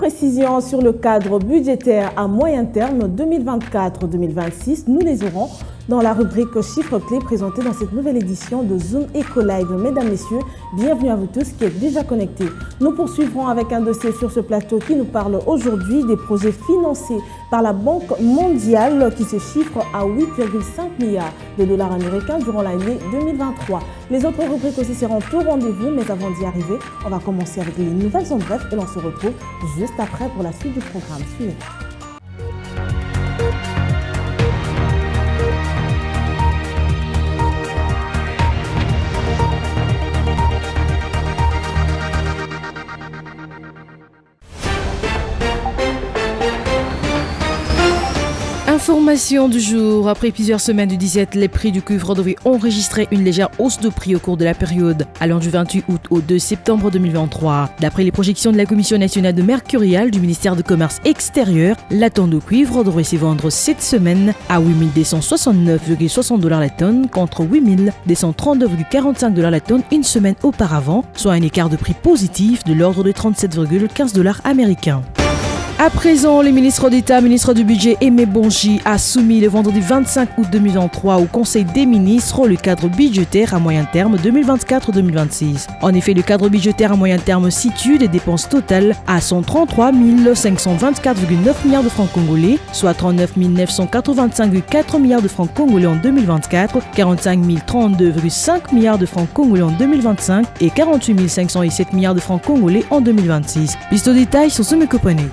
précisions sur le cadre budgétaire à moyen terme 2024-2026, nous les aurons dans la rubrique chiffres clés présentée dans cette nouvelle édition de Zoom Eco Live. Mesdames, Messieurs, bienvenue à vous tous qui êtes déjà connectés. Nous poursuivrons avec un dossier sur ce plateau qui nous parle aujourd'hui des projets financés par la Banque mondiale qui se chiffre à 8,5 milliards de dollars américains durant l'année 2023. Les autres rubriques aussi seront au rendez-vous, mais avant d'y arriver, on va commencer avec les nouvelles en bref et l'on se retrouve juste après pour la suite du programme. Suivez. Information du jour. Après plusieurs semaines du 17, les prix du cuivre devaient enregistrer une légère hausse de prix au cours de la période allant du 28 août au 2 septembre 2023. D'après les projections de la Commission nationale de mercurial du ministère du Commerce extérieur, la tonne de cuivre devrait se vendre cette semaine à 8 269,60 $ la tonne contre 8 232,45 $ la tonne une semaine auparavant, soit un écart de prix positif de l'ordre de 37,15 $ américains. À présent, le ministre d'État, ministre du Budget Aimé Bonji a soumis le vendredi 25 août 2023 au Conseil des ministres le cadre budgétaire à moyen terme 2024-2026. En effet, le cadre budgétaire à moyen terme situe les dépenses totales à 133 524,9 milliards de francs congolais, soit 39 985,4 milliards de francs congolais en 2024, 45 032,5 milliards de francs congolais en 2025 et 48 507 milliards de francs congolais en 2026. Plus de détails sur ce Mekoponet.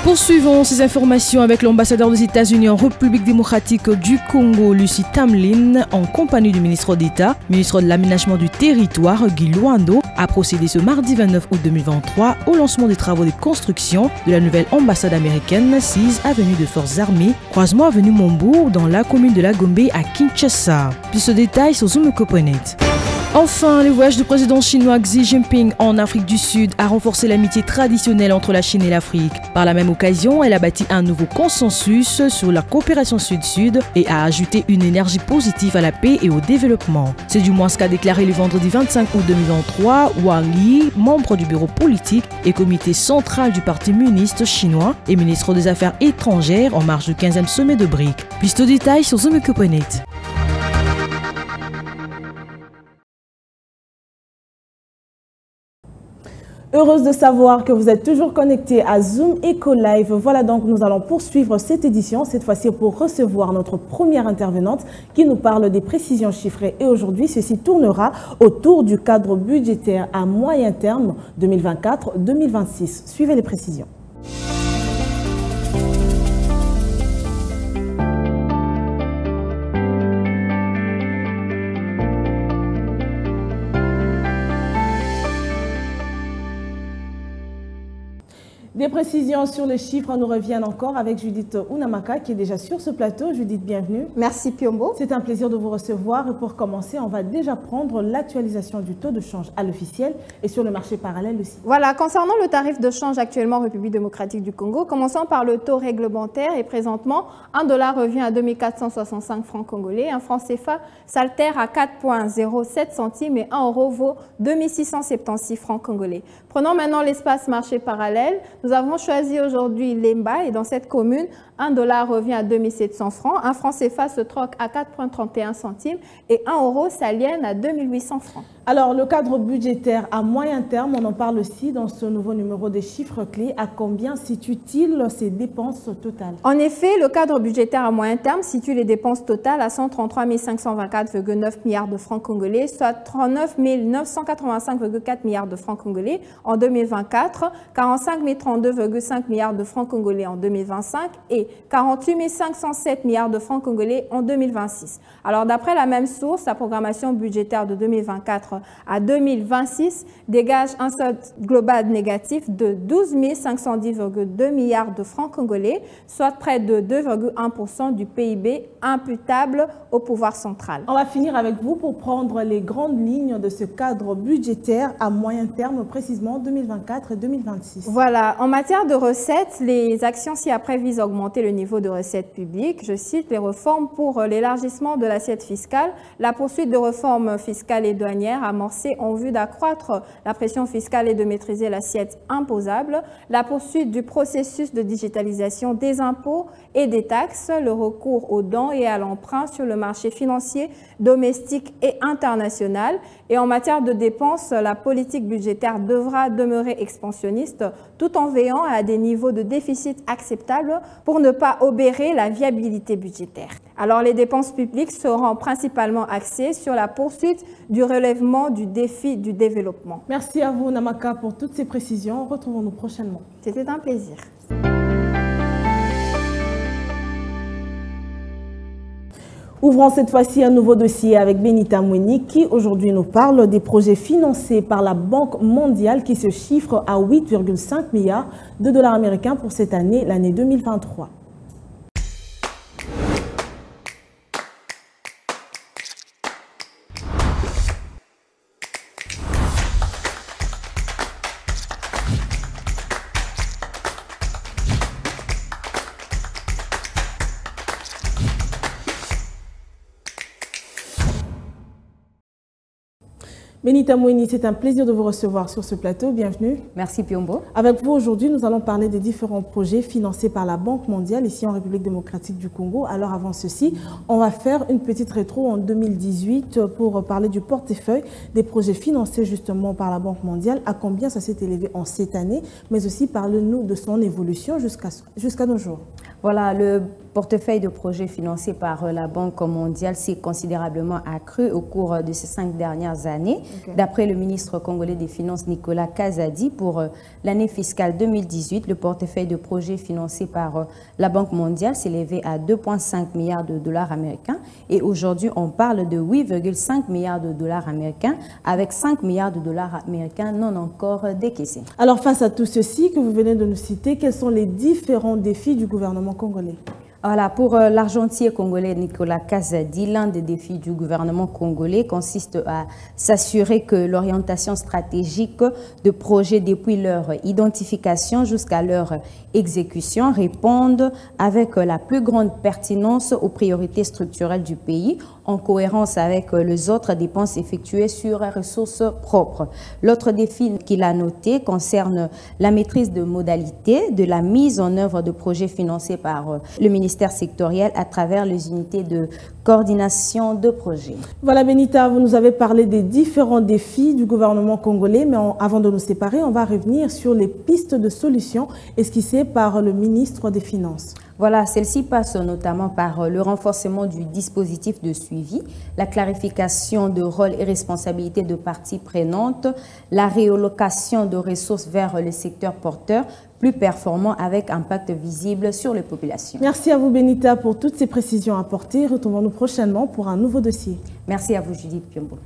Poursuivons ces informations avec l'ambassadeur des États-Unis en République démocratique du Congo, Lucie Tamlin, en compagnie du ministre d'État, ministre de l'Aménagement du Territoire, Guy Luando, a procédé ce mardi 29 août 2023 au lancement des travaux de construction de la nouvelle ambassade américaine 6 avenue de Forces Armées, croisement avenue Mombourg dans la commune de la Gombe à Kinshasa. Plus de détails sur Zoom Coponet. Enfin, le voyage du président chinois Xi Jinping en Afrique du Sud a renforcé l'amitié traditionnelle entre la Chine et l'Afrique. Par la même occasion, elle a bâti un nouveau consensus sur la coopération sud-sud et a ajouté une énergie positive à la paix et au développement. C'est du moins ce qu'a déclaré le vendredi 25 août 2023 Wang Yi, membre du bureau politique et comité central du Parti communiste chinois et ministre des Affaires étrangères en marge du 15e sommet de BRIC. Plus de détails sur Zoom Coponet. Heureuse de savoir que vous êtes toujours connectés à Zoom Eco Live. Voilà donc, nous allons poursuivre cette édition, cette fois-ci pour recevoir notre première intervenante qui nous parle des précisions chiffrées. Et aujourd'hui, ceci tournera autour du cadre budgétaire à moyen terme 2024-2026. Suivez les précisions. Des précisions sur les chiffres nous reviennent encore avec Judith Unamaka qui est déjà sur ce plateau. Judith, bienvenue. Merci Piombo. C'est un plaisir de vous recevoir et pour commencer, on va déjà prendre l'actualisation du taux de change à l'officiel et sur le marché parallèle aussi. Voilà, concernant le tarif de change actuellement en République démocratique du Congo, commençons par le taux réglementaire et présentement, 1 dollar revient à 2465 francs congolais, un franc CFA s'altère à 4,07 centimes et 1 euro vaut 2676 francs congolais. Prenons maintenant l'espace marché parallèle. Nous avons choisi aujourd'hui l'Emba et dans cette commune, 1 dollar revient à 2700 francs, un franc CFA se troque à 4,31 centimes et 1 euro s'aliène à 2800 francs. Alors, le cadre budgétaire à moyen terme, on en parle aussi dans ce nouveau numéro des chiffres clés. À combien situe-t-il ces dépenses totales? En effet, le cadre budgétaire à moyen terme situe les dépenses totales à 133 524,9 milliards de francs congolais, soit 39 985,4 milliards de francs congolais en 2024, 45 032,5 milliards de francs congolais en 2025 et 48 507 milliards de francs congolais en 2026. Alors, d'après la même source, la programmation budgétaire de 2024 à 2026 dégage un solde global négatif de 12 510,2 milliards de francs congolais, soit près de 2,1% du PIB imputable au pouvoir central. On va finir avec vous pour prendre les grandes lignes de ce cadre budgétaire à moyen terme, précisément 2024 et 2026. Voilà, en matière de recettes, les actions ci-après visent à augmenter le niveau de recettes publiques. Je cite les réformes pour l'élargissement de l'assiette fiscale, la poursuite de réformes fiscales et douanières amorcées en vue d'accroître la pression fiscale et de maîtriser l'assiette imposable, la poursuite du processus de digitalisation des impôts et des taxes, le recours aux dons et à l'emprunt sur le marché financier domestique et international. Et en matière de dépenses, la politique budgétaire devra demeurer expansionniste tout en veillant à des niveaux de déficit acceptables pour ne pas obérer la viabilité budgétaire. Alors les dépenses publiques seront principalement axées sur la poursuite du relèvement du défi du développement. Merci à vous Namaka pour toutes ces précisions. Retrouvons-nous prochainement. C'était un plaisir. Ouvrons cette fois-ci un nouveau dossier avec Benita Mweni qui aujourd'hui nous parle des projets financés par la Banque mondiale qui se chiffrent à 8,5 milliards de dollars américains pour cette année, l'année 2023. Benita Mweni, c'est un plaisir de vous recevoir sur ce plateau. Bienvenue. Merci Piombo. Avec vous aujourd'hui, nous allons parler des différents projets financés par la Banque mondiale ici en République démocratique du Congo. Alors avant ceci, on va faire une petite rétro en 2018 pour parler du portefeuille des projets financés justement par la Banque mondiale. À combien ça s'est élevé en cette année, mais aussi parlez-nous de son évolution jusqu'à nos jours. Voilà, le portefeuille de projets financés par la Banque mondiale s'est considérablement accru au cours de ces 5 dernières années. Okay. D'après le ministre congolais des Finances, Nicolas Kazadi, pour l'année fiscale 2018, le portefeuille de projets financés par la Banque mondiale s'est élevé à 2,5 milliards de dollars américains. Et aujourd'hui, on parle de 8,5 milliards de dollars américains avec 5 milliards de dollars américains non encore décaissés. Alors, face à tout ceci que vous venez de nous citer, quels sont les différents défis du gouvernement congolais? Voilà, pour l'argentier congolais Nicolas Kazadi, l'un des défis du gouvernement congolais consiste à s'assurer que l'orientation stratégique de projets depuis leur identification jusqu'à leur exécution répondent avec la plus grande pertinence aux priorités structurelles du pays, en cohérence avec les autres dépenses effectuées sur ressources propres. L'autre défi qu'il a noté concerne la maîtrise de modalités de la mise en œuvre de projets financés par le ministère sectoriel à travers les unités de coordination de projets. Voilà Benita, vous nous avez parlé des différents défis du gouvernement congolais, mais avant de nous séparer, on va revenir sur les pistes de solutions esquissées par le ministre des Finances. Voilà, celle-ci passe notamment par le renforcement du dispositif de suivi, la clarification de rôles et responsabilités de parties prenantes, la réallocation de ressources vers le secteur porteur, plus performant avec impact visible sur les populations. Merci à vous Benita pour toutes ces précisions apportées. Retrouvons-nous prochainement pour un nouveau dossier. Merci à vous Judith Piombo.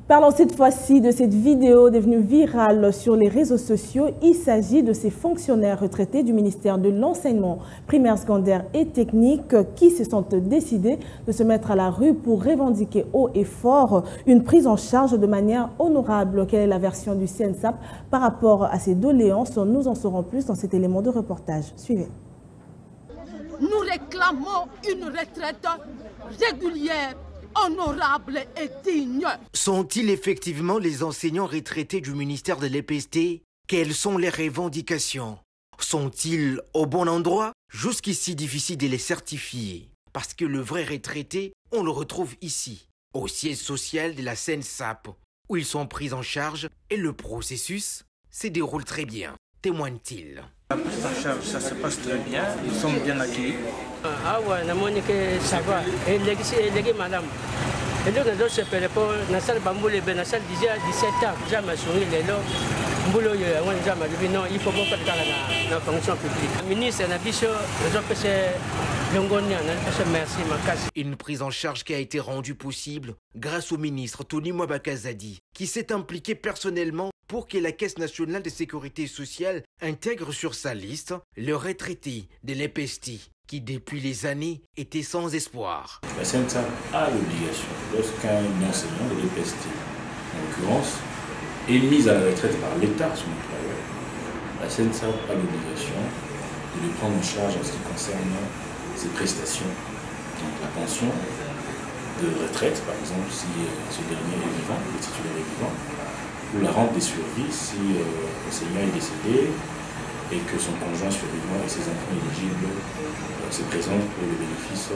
Parlons cette fois-ci de cette vidéo devenue virale sur les réseaux sociaux. Il s'agit de ces fonctionnaires retraités du ministère de l'Enseignement primaire, secondaire et technique qui se sont décidés de se mettre à la rue pour revendiquer haut et fort une prise en charge de manière honorable. Quelle est la version du CNSAP par rapport à ces doléances? Nous en saurons plus dans cet élément de reportage. Suivez. Nous réclamons une retraite régulière, honorable et digne. Sont-ils effectivement les enseignants retraités du ministère de l'EPST? Quelles sont les revendications? Sont-ils au bon endroit? Jusqu'ici, difficile de les certifier. Parce que le vrai retraité, on le retrouve ici, au siège social de la CNSAP, où ils sont pris en charge et le processus se déroule très bien, témoigne-t-il. La prise en charge, ça se passe très bien, ils sont bien accueillis. Ah ouais, ça va. Et les madame. Et là, nous sommes pour la salle Bamboulé, la salle 17 ans, jamais souri les lots. Non, il faut beaucoup de la fonction publique. Le ministre, une prise en charge qui a été rendue possible grâce au ministre Tony Mwaba Kazadi, qui s'est impliqué personnellement pour que la Caisse nationale de sécurité sociale intègre sur sa liste le retraité de l'EPST, qui depuis les années était sans espoir. La CNSAP a l'obligation, lorsqu'un enseignant de l'EPST, en l'occurrence, est mis à la retraite par l'État, son employeur, la CNSAP a l'obligation de les prendre en charge en ce qui concerne ces prestations. Donc la pension de retraite, par exemple, si ce dernier est vivant, le titulaire est vivant, ou la rente des survies si l'enseignant est décédé et que son conjoint survivant et ses enfants éligibles se présentent pour le bénéfice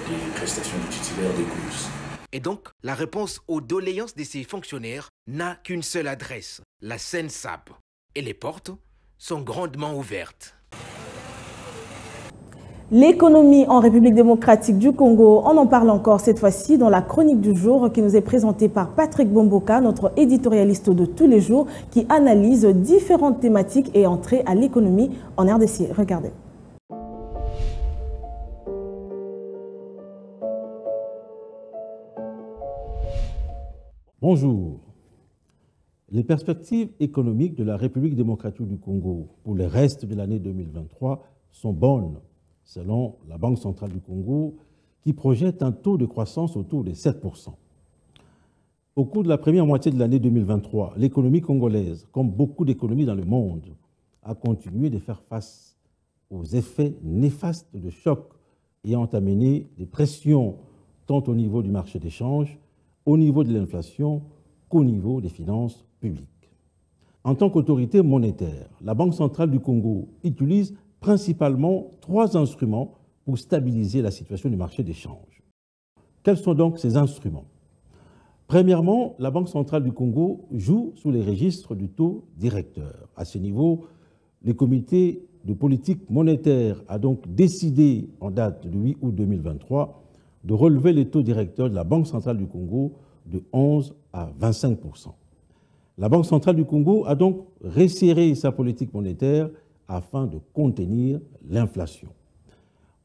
des prestations du titulaire de COUS. Et donc, la réponse aux doléances de ces fonctionnaires n'a qu'une seule adresse, la SENSAP. Et les portes sont grandement ouvertes. L'économie en République démocratique du Congo, on en parle encore cette fois-ci dans la chronique du jour qui nous est présentée par Patrick Bomboka, notre éditorialiste de tous les jours, qui analyse différentes thématiques et entrées à l'économie en RDC. Regardez. Bonjour. Les perspectives économiques de la République démocratique du Congo pour le reste de l'année 2023 sont bonnes, selon la Banque centrale du Congo, qui projette un taux de croissance autour de 7%. Au cours de la première moitié de l'année 2023, l'économie congolaise, comme beaucoup d'économies dans le monde, a continué de faire face aux effets néfastes de chocs ayant amené des pressions tant au niveau du marché d'échange, au niveau de l'inflation qu'au niveau des finances publiques. En tant qu'autorité monétaire, la Banque centrale du Congo utilise principalement 3 instruments pour stabiliser la situation du marché d'échange. Quels sont donc ces instruments? Premièrement, la Banque centrale du Congo joue sous les registres du taux directeur. À ce niveau, le comité de politique monétaire a donc décidé, en date du 8 août 2023, de relever le taux directeur de la Banque centrale du Congo de 11 à 25%. La Banque centrale du Congo a donc resserré sa politique monétaire afin de contenir l'inflation.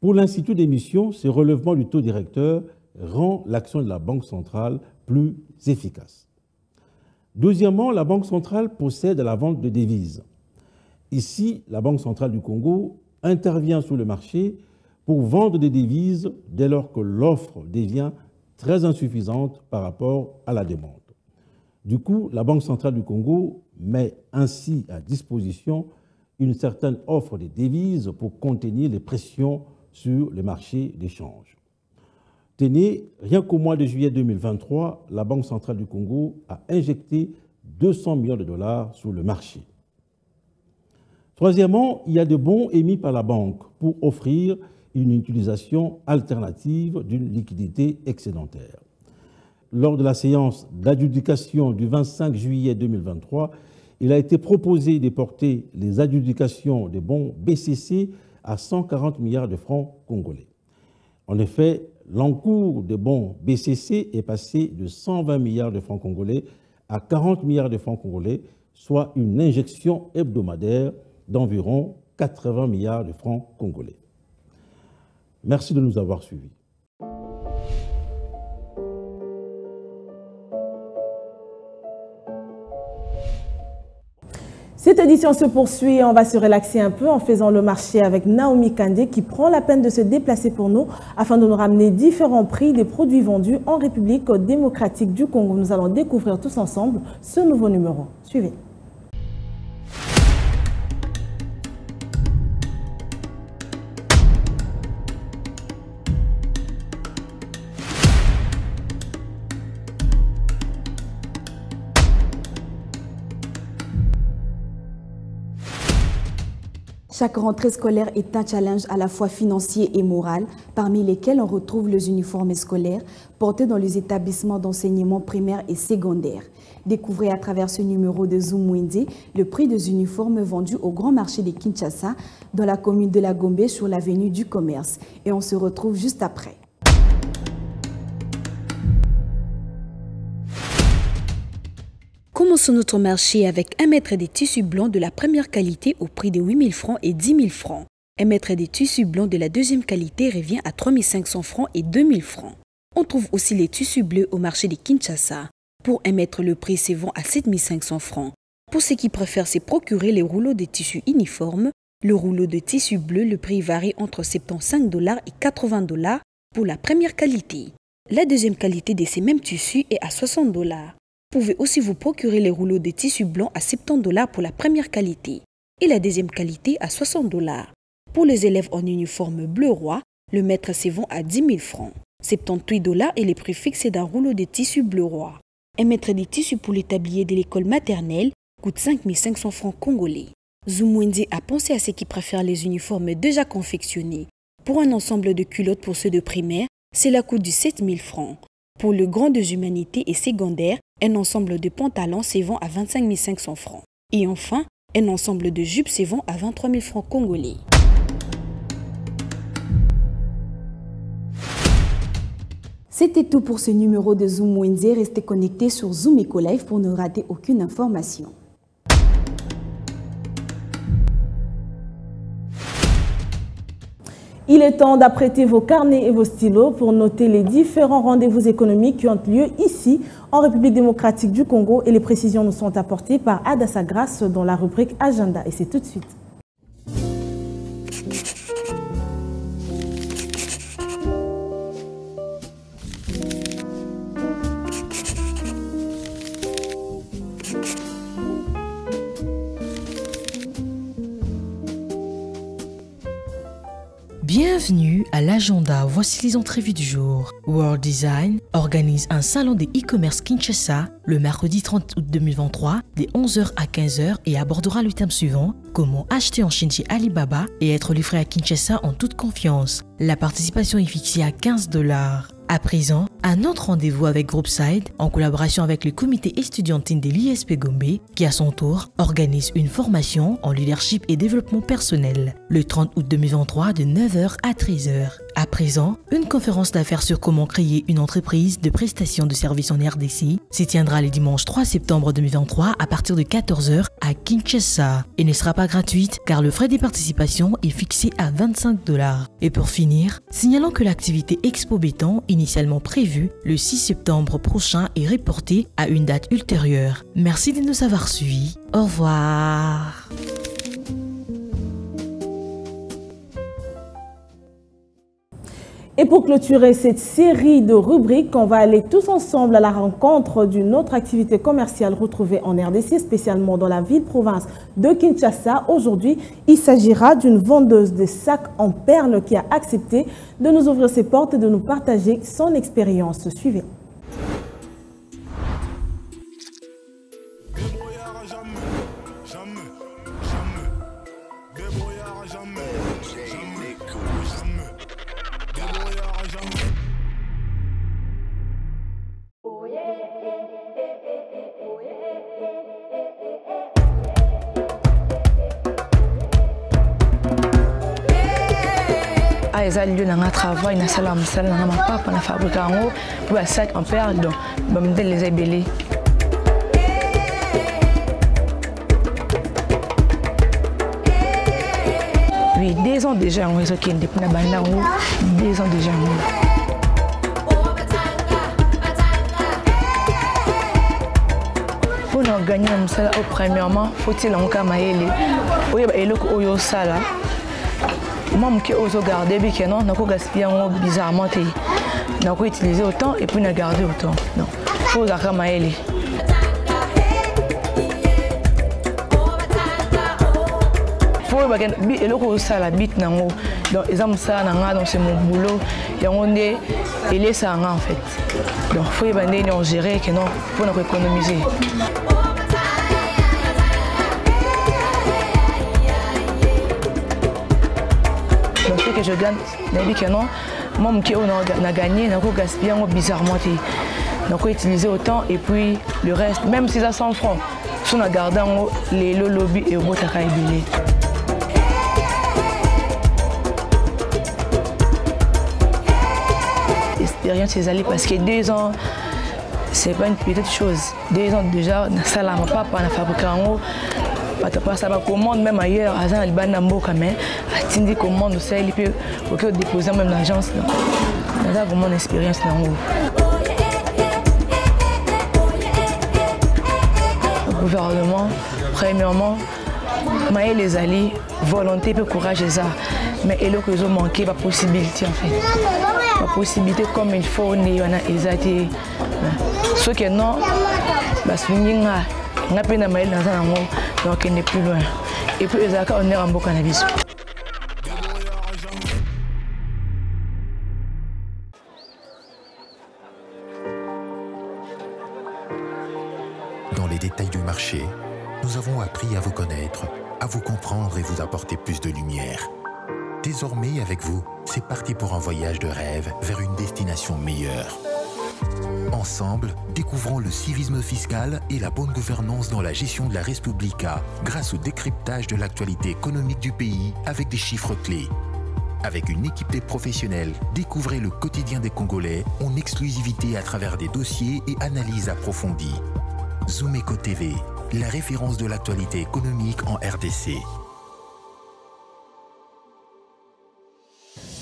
Pour l'Institut d'émission, ce relèvement du taux directeur rend l'action de la Banque centrale plus efficace. Deuxièmement, la Banque centrale procède à la vente de devises. Ici, la Banque centrale du Congo intervient sur le marché pour vendre des devises dès lors que l'offre devient très insuffisante par rapport à la demande. Du coup, la Banque centrale du Congo met ainsi à disposition une certaine offre de devises pour contenir les pressions sur le marché d'échange. Tenez, rien qu'au mois de juillet 2023, la Banque centrale du Congo a injecté 200 millions de dollars sur le marché. Troisièmement, il y a des bons émis par la banque pour offrir une utilisation alternative d'une liquidité excédentaire. Lors de la séance d'adjudication du 25 juillet 2023, il a été proposé de porter les adjudications des bons BCC à 140 milliards de francs congolais. En effet, l'encours des bons BCC est passé de 120 milliards de francs congolais à 40 milliards de francs congolais, soit une injection hebdomadaire d'environ 80 milliards de francs congolais. Merci de nous avoir suivis. Cette édition se poursuit et on va se relaxer un peu en faisant le marché avec Naomi Kandé qui prend la peine de se déplacer pour nous afin de nous ramener différents prix des produits vendus en République démocratique du Congo. Nous allons découvrir tous ensemble ce nouveau numéro. Suivez. Chaque rentrée scolaire est un challenge à la fois financier et moral, parmi lesquels on retrouve les uniformes scolaires portés dans les établissements d'enseignement primaire et secondaire. Découvrez à travers ce numéro de Zoom Wendy le prix des uniformes vendus au grand marché de Kinshasa, dans la commune de la Gombe sur l'avenue du Commerce. Et on se retrouve juste après. Commençons notre marché avec 1 mètre de tissu blanc de la première qualité au prix de 8 000 francs et 10 000 francs. 1 mètre de tissu blanc de la deuxième qualité revient à 3 500 francs et 2 000 francs. On trouve aussi les tissus bleus au marché de Kinshasa. Pour 1 mètre, le prix se vend à 7 500 francs. Pour ceux qui préfèrent se procurer les rouleaux de tissu uniforme, le rouleau de tissu bleu, le prix varie entre 75 $ et 80 $ pour la première qualité. La deuxième qualité de ces mêmes tissus est à 60 $. Vous pouvez aussi vous procurer les rouleaux de tissu blanc à 70 $ pour la première qualité et la deuxième qualité à 60 $. Pour les élèves en uniforme bleu roi, le mètre s'évend à 10 000 francs. 78 $ est le prix fixé d'un rouleau de tissu bleu roi. Un mètre de tissu pour les tabliers de l'école maternelle coûte 5 500 francs congolais. Zumwenzi a pensé à ceux qui préfèrent les uniformes déjà confectionnés. Pour un ensemble de culottes pour ceux de primaire, cela coûte du 7 000 francs. Pour le grand des humanités et secondaires, un ensemble de pantalons s'évend à 25 500 francs. Et enfin, un ensemble de jupes s'évend à 23 000 francs congolais. C'était tout pour ce numéro de Zoom Wednesday. Restez connectés sur Zoom Eco Live pour ne rater aucune information. Il est temps d'apprêter vos carnets et vos stylos pour noter les différents rendez-vous économiques qui ont lieu ici, en République démocratique du Congo. Et les précisions nous sont apportées par Adassa Grasse dans la rubrique Agenda. Et c'est tout de suite. Bienvenue à l'agenda, voici les entrevues du jour. World Design organise un salon des e-commerce Kinshasa le mercredi 30 août 2023 de 11h à 15h et abordera le thème suivant: comment acheter en Chine chez Alibaba et être livré à Kinshasa en toute confiance. La participation est fixée à 15 $. À présent, un autre rendez-vous avec Groupside en collaboration avec le comité estudiantine de l'ISP Gombe qui à son tour organise une formation en leadership et développement personnel le 30 août 2023 de 9h à 13h. À présent, une conférence d'affaires sur comment créer une entreprise de prestation de services en RDC s'y tiendra le dimanche 3 septembre 2023 à partir de 14h à Kinshasa et ne sera pas gratuite car le frais de participation est fixé à 25 $. Et pour finir, signalons que l'activité Expo Béton initialement prévue le 6 septembre prochain est reportée à une date ultérieure. Merci de nous avoir suivis. Au revoir. Et pour clôturer cette série de rubriques, on va aller tous ensemble à la rencontre d'une autre activité commerciale retrouvée en RDC, spécialement dans la ville-province de Kinshasa. Aujourd'hui, il s'agira d'une vendeuse de sacs en perles qui a accepté de nous ouvrir ses portes et de nous partager son expérience. Suivez. eza lieu na nga travail na sala mosala na nga mapapa na fabrique yango mpo basac en perle donc bamodele eza ebele. Oui, 2 ans déjà yango ezokende mpona banda yango 2 ans déjà yango. Pour nous gagner na mosala premièrement faut-il yango kaka mayele oyeba eloko oyo osala. Moi, je vais garder que non, je vais gaspiller bizarrement. Je vais utiliser autant et puis je vais garder autant. Il faut que je m'aille. Il faut que je la bite. Donc, c'est mon boulot. Et il est ça en fait. Donc, il faut que je gérer que non, pour nous économiser. Ce que je gagne, que non, moi, je vais gagner, je vais gaspiller bizarrement. Donc, utiliser autant et puis le reste, même si ça 100 francs, si on a gardé les lobby et au bout de la expérience, c'est allé parce que 2 ans, c'est pas une petite chose. 2 ans déjà, ça l'a pas pour la fabrique. Ça va commande même ailleurs, à Zan Alban Namboka, mais à Tindi commande aussi, il peut déposer même l'agence. C'est vraiment une expérience. Le gouvernement, premièrement, mailler les alliés, volonté et courage, mais il faut qu'ils ont manqué la possibilité en fait. La possibilité comme il faut, il y en a exaté. Ceux qui non, on a peine à mailler dans un donc il n'est plus loin. Et puis, on est en beau cannabis. détails du marché, nous avons appris à vous connaître, à vous comprendre et vous apporter plus de lumière. Désormais, avec vous, c'est parti pour un voyage de rêve vers une destination meilleure. Ensemble, découvrons le civisme fiscal et la bonne gouvernance dans la gestion de la Res Publica grâce au décryptage de l'actualité économique du pays avec des chiffres clés. Avec une équipe de professionnels, découvrez le quotidien des Congolais en exclusivité à travers des dossiers et analyses approfondies. Zoom Eco TV, la référence de l'actualité économique en RDC.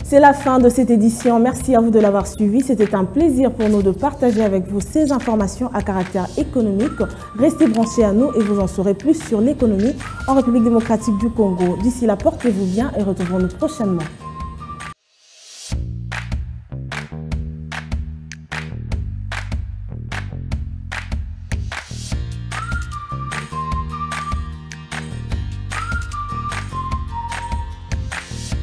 C'est la fin de cette édition. Merci à vous de l'avoir suivi. C'était un plaisir pour nous de partager avec vous ces informations à caractère économique. Restez branchés à nous et vous en saurez plus sur l'économie en République démocratique du Congo. D'ici là, portez-vous bien et retrouvons-nous prochainement.